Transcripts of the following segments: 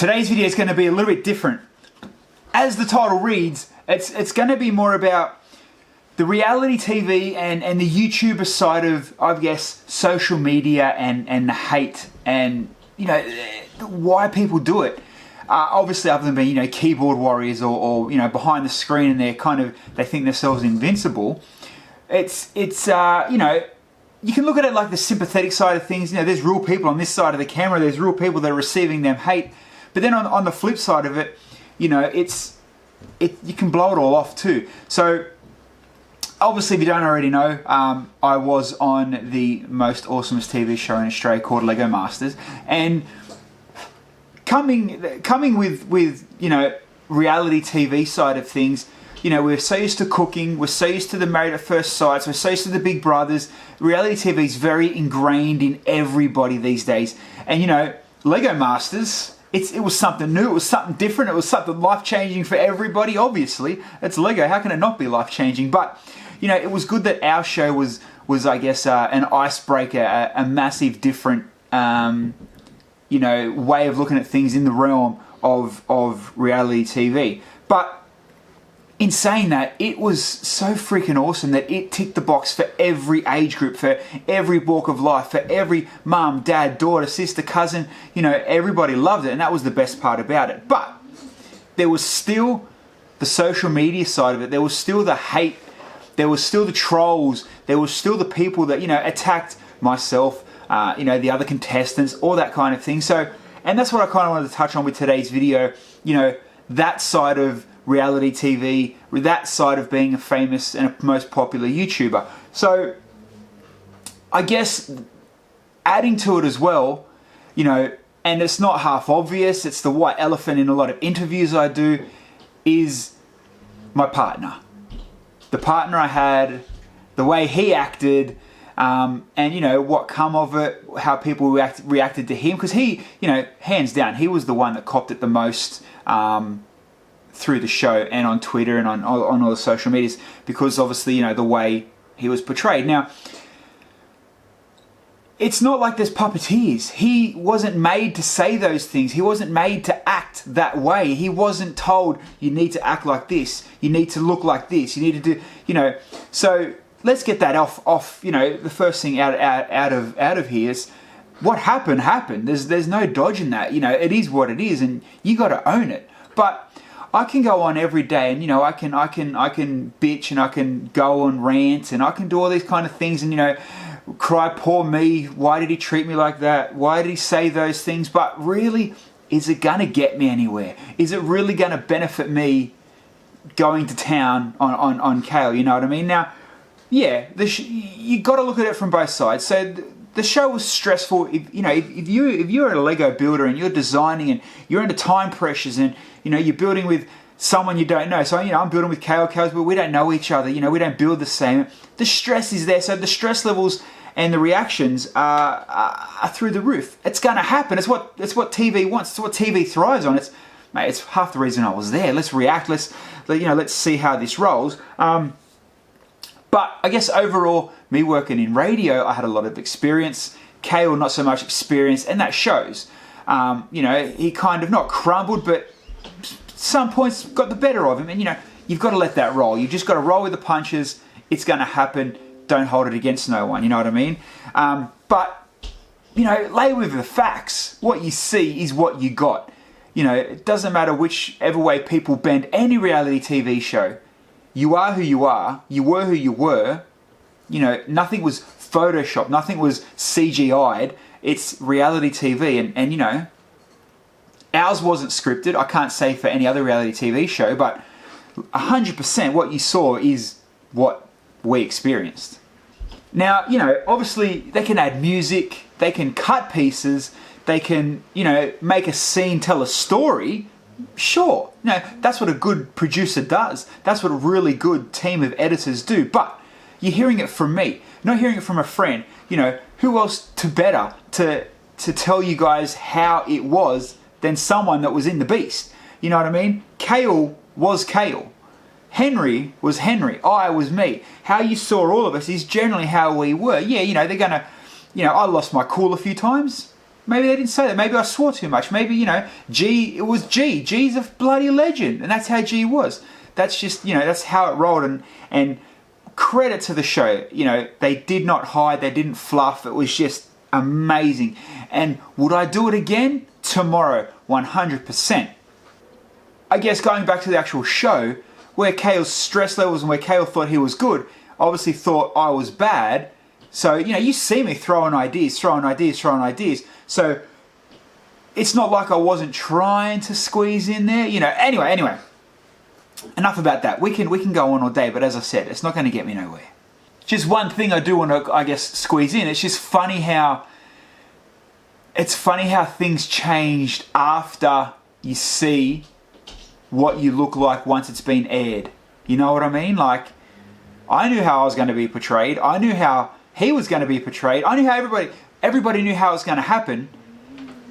Today's video is going to be a little bit different. As the title reads, it's going to be more about the reality TV and the YouTuber side of, I guess, social media and the hate and, you know, why people do it. Obviously, other than being, keyboard warriors or behind the screen and they think themselves invincible. It's you can look at it like the sympathetic side of things. There's real people on this side of the camera. There's real people that are receiving them hate. But then on the flip side of it, you can blow it all off too. So obviously, if you don't already know, I was on the most awesomest TV show in Australia called Lego Masters, and coming with reality TV side of things. We're so used to cooking, we're so used to the Married at First Sight, we're so used to the Big Brothers. Reality TV is very ingrained in everybody these days. And Lego Masters, it was something new, it was something different, it was something life-changing for everybody. Obviously, it's Lego, how can it not be life-changing? But, it was good that our show was I guess, an icebreaker, a massive different, way of looking at things in the realm of reality TV. But in saying that, it was so freaking awesome that it ticked the box for every age group, for every walk of life, for every mum, dad, daughter, sister, cousin. Everybody loved it, and that was the best part about it. But there was still the social media side of it. There was still the hate. There was still the trolls. There was still the people that, attacked myself, the other contestants, all that kind of thing. So, and that's what I kind of wanted to touch on with today's video. That side of reality TV, that side of being a famous and a most popular YouTuber. So I guess adding to it as well, and it's not half obvious, it's the white elephant in a lot of interviews I do, is my partner. The partner I had, the way he acted, and what come of it, how people reacted to him, because he, hands down, he was the one that copped it the most through the show and on Twitter and on all the social medias, because obviously, the way he was portrayed. Now, it's not like there's puppeteers. He wasn't made to say those things. He wasn't made to act that way. He wasn't told, you need to act like this, you need to look like this, you need to do, so let's get that off. The first thing out of here is what happened. There's no dodging that. It is what it is, and you got to own it. But I can go on every day, and I can bitch, and I can go and rant, and I can do all these kind of things, and cry, poor me. Why did he treat me like that? Why did he say those things? But really, is it gonna get me anywhere? Is it really gonna benefit me going to town on Kale? You know what I mean? Now, yeah, you got to look at it from both sides. So the show was stressful. If you're a Lego builder and you're designing and you're under time pressures and you're building with someone you don't know. So I'm building with Kale, but we don't know each other. We don't build the same. The stress is there. So the stress levels and the reactions are through the roof. It's going to happen. It's what TV wants. It's what TV thrives on. It's half the reason I was there. Let's react. Let's see how this rolls. But I guess overall, me working in radio, I had a lot of experience. Kale, not so much experience, and that shows. He kind of not crumbled, but some points got the better of him. And you've got to let that roll. You've just got to roll with the punches. It's going to happen. Don't hold it against no one. You know what I mean? But lay with the facts. What you see is what you got. It doesn't matter whichever way people bend any reality TV show. You are who you are. You were who you were. Nothing was photoshopped. Nothing was CGI'd. It's reality TV. And ours wasn't scripted. I can't say for any other reality TV show, but 100% what you saw is what we experienced. Now, obviously they can add music. They can cut pieces. They can, make a scene, tell a story. Sure, that's what a good producer does. That's what a really good team of editors do. But you're hearing it from me, not hearing it from a friend. Who else to better to tell you guys how it was than someone that was in the beast? You know what I mean? Kale was Kale. Henry was Henry. I was me. How you saw all of us is generally how we were. Yeah, they're gonna, I lost my cool a few times. Maybe they didn't say that. Maybe I swore too much. Maybe, G, it was G. G's a bloody legend. And that's how G was. That's just, that's how it rolled. And credit to the show. They did not hide. They didn't fluff. It was just amazing. And would I do it again? Tomorrow. 100%. I guess going back to the actual show, where Kale's stress levels and where Kale thought he was good, obviously thought I was bad. So, you see me throwing ideas. So, it's not like I wasn't trying to squeeze in there. Anyway. Enough about that. We can go on all day, but as I said, it's not going to get me nowhere. Just one thing I do want to, I guess, squeeze in. It's just funny how things changed after you see what you look like once it's been aired. You know what I mean? Like, I knew how I was going to be portrayed. I knew how he was going to be portrayed. I knew how everybody knew how it was going to happen.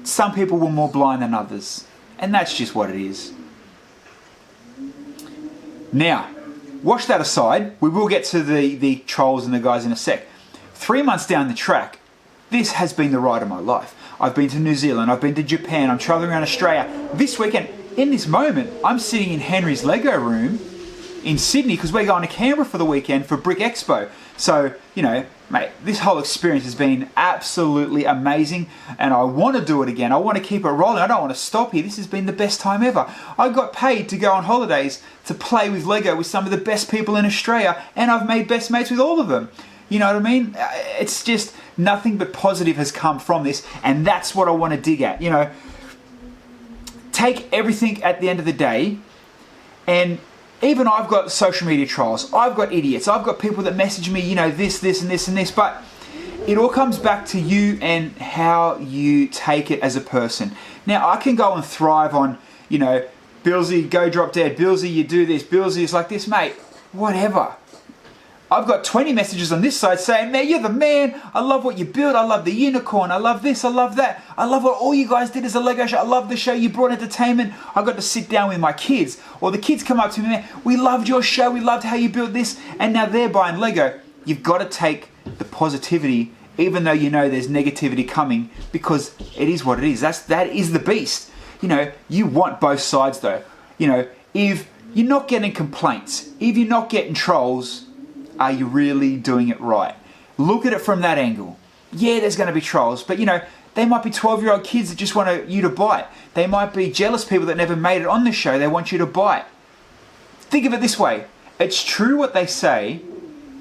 Some people were more blind than others. And that's just what it is. Now, wash that aside. We will get to the trolls and the guys in a sec. 3 months down the track, this has been the ride of my life. I've been to New Zealand. I've been to Japan. I'm traveling around Australia. This weekend, in this moment, I'm sitting in Henry's Lego room in Sydney because we're going to Canberra for the weekend for Brick Expo. So, mate, this whole experience has been absolutely amazing and I want to do it again. I want to keep it rolling. I don't want to stop here. This has been the best time ever. I got paid to go on holidays to play with Lego with some of the best people in Australia and I've made best mates with all of them. You know what I mean? It's just nothing but positive has come from this and that's what I want to dig at. Take everything at the end of the day, and even I've got social media trolls, I've got idiots, I've got people that message me, this and this, but it all comes back to you and how you take it as a person. Now, I can go and thrive on, Billsy, go drop dead, Billsy, you do this, Billsy is like this, mate, whatever. I've got 20 messages on this side saying, man, you're the man. I love what you built. I love the unicorn. I love this. I love that. I love what all you guys did as a Lego show. I love the show. You brought entertainment. I got to sit down with my kids. Or the kids come up to me, man, we loved your show. We loved how you built this. And now they're buying Lego. You've got to take the positivity, even though there's negativity coming, because it is what it is. That is the beast. You want both sides though. If you're not getting complaints, if you're not getting trolls, are you really doing it right? Look at it from that angle. Yeah, there's going to be trolls, but they might be 12-year-old kids that just want you to buy it. They might be jealous people that never made it on the show. They want you to buy it. Think of it this way. It's true what they say,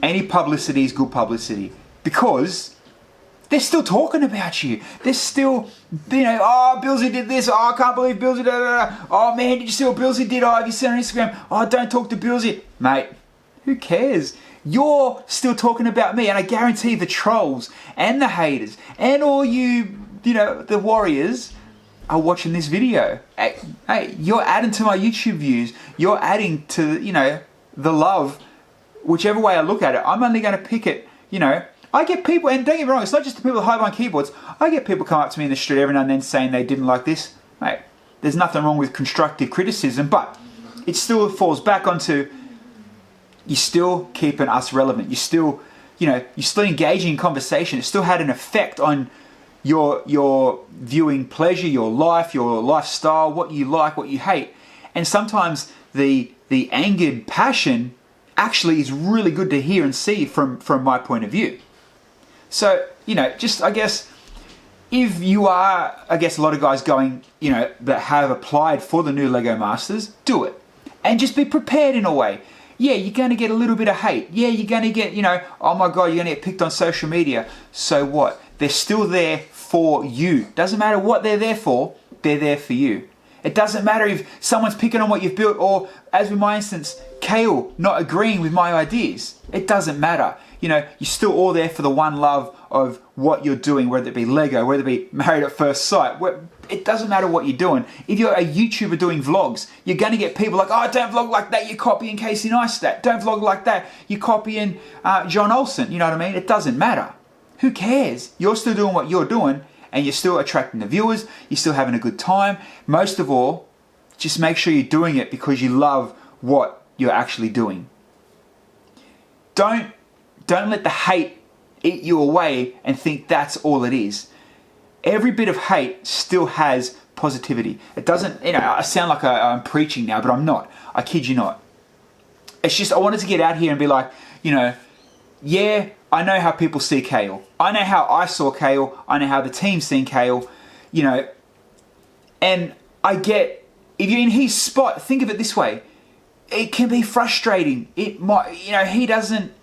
any publicity is good publicity, because they're still talking about you. They're still, oh, Billsy did this. Oh, I can't believe Billsy did that. Oh, man, did you see what Billsy did? Oh, have you seen on Instagram? Oh, don't talk to Billsy. Mate, who cares? You're still talking about me, and I guarantee the trolls and the haters and all the warriors are watching this video. Hey, you're adding to my YouTube views. You're adding to, the love. Whichever way I look at it, I'm only going to pick it, I get people, and don't get me wrong, it's not just the people that hide behind keyboards. I get people come up to me in the street every now and then saying they didn't like this. Mate, there's nothing wrong with constructive criticism, but it still falls back onto you're still keeping us relevant. You're still, you're still engaging in conversation. It still had an effect on your viewing pleasure, your life, your lifestyle, what you like, what you hate. And sometimes the angered passion actually is really good to hear and see from my point of view. So, just I guess if you are, a lot of guys going, that have applied for the new Lego Masters, do it. And just be prepared in a way. Yeah, you're going to get a little bit of hate. Yeah, you're going to get, oh my God, you're going to get picked on social media. So what? They're still there for you. Doesn't matter what they're there for you. It doesn't matter if someone's picking on what you've built or, as with my instance, Kale not agreeing with my ideas. It doesn't matter. You're still all there for the one love of what you're doing, whether it be Lego, whether it be Married at First Sight. It doesn't matter what you're doing. If you're a YouTuber doing vlogs, you're going to get people like, oh, don't vlog like that, you're copying Casey Neistat. Don't vlog like that, you're copying John Olsen. You know what I mean? It doesn't matter. Who cares? You're still doing what you're doing and you're still attracting the viewers. You're still having a good time. Most of all, just make sure you're doing it because you love what you're actually doing. Don't let the hate eat you away and think that's all it is. every bit of hate still has positivity. It doesn't, I sound like I'm preaching now, but I'm not. I kid you not. It's just, I wanted to get out here and be like, yeah, I know how people see Kale. I know how I saw Kale. I know how the team's seen Kale, and I get, if you're in his spot, think of it this way. It can be frustrating. It might, he doesn't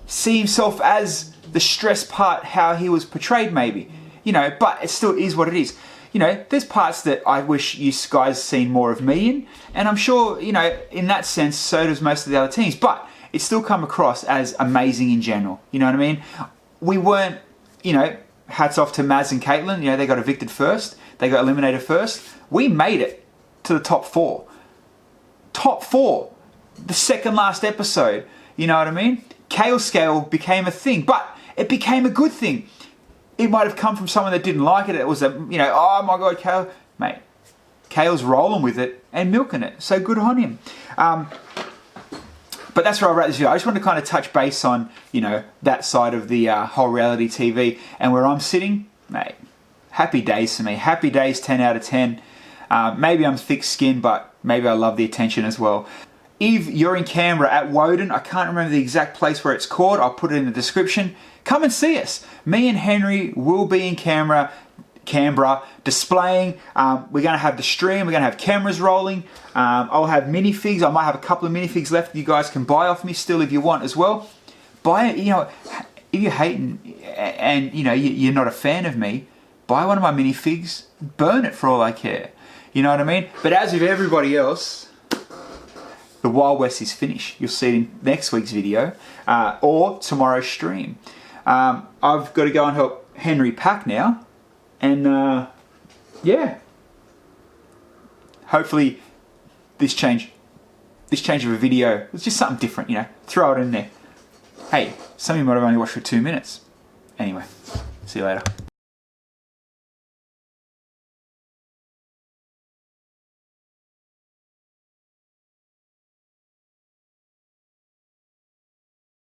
see himself as the stress part, how he was portrayed maybe, but it still is what it is. There's parts that I wish you guys seen more of me in, and I'm sure, in that sense, so does most of the other teams, but it still come across as amazing in general. You know what I mean? We weren't, hats off to Maz and Caitlin, they got evicted first, they got eliminated first. We made it to the top 4. Top 4, the second last episode, you know what I mean? Kale scale became a thing, but it became a good thing. It might have come from someone that didn't like it. It was oh my God, Kale. Mate, Kale's rolling with it and milking it. So good on him. But that's where I wrap this video. I just wanted to kind of touch base on, that side of the whole reality TV. And where I'm sitting, mate, happy days for me. Happy days, 10 out of 10. Maybe I'm thick-skinned, but maybe I love the attention as well. If you're in Canberra at Woden, I can't remember the exact place where it's called. I'll put it in the description. Come and see us. Me and Henry will be in Canberra displaying. We're going to have the stream. We're going to have cameras rolling. I'll have minifigs. I might have a couple of minifigs left you guys can buy off me still if you want as well. Buy it. If you're hating and you're not a fan of me, buy one of my minifigs. Burn it for all I care. You know what I mean? But as with everybody else, the Wild West is finished. You'll see it in next week's video or tomorrow's stream. I've got to go and help Henry pack now. And yeah, hopefully this change of a video, it's just something different, throw it in there. Hey, some of you might have only watched for 2 minutes. Anyway, see you later.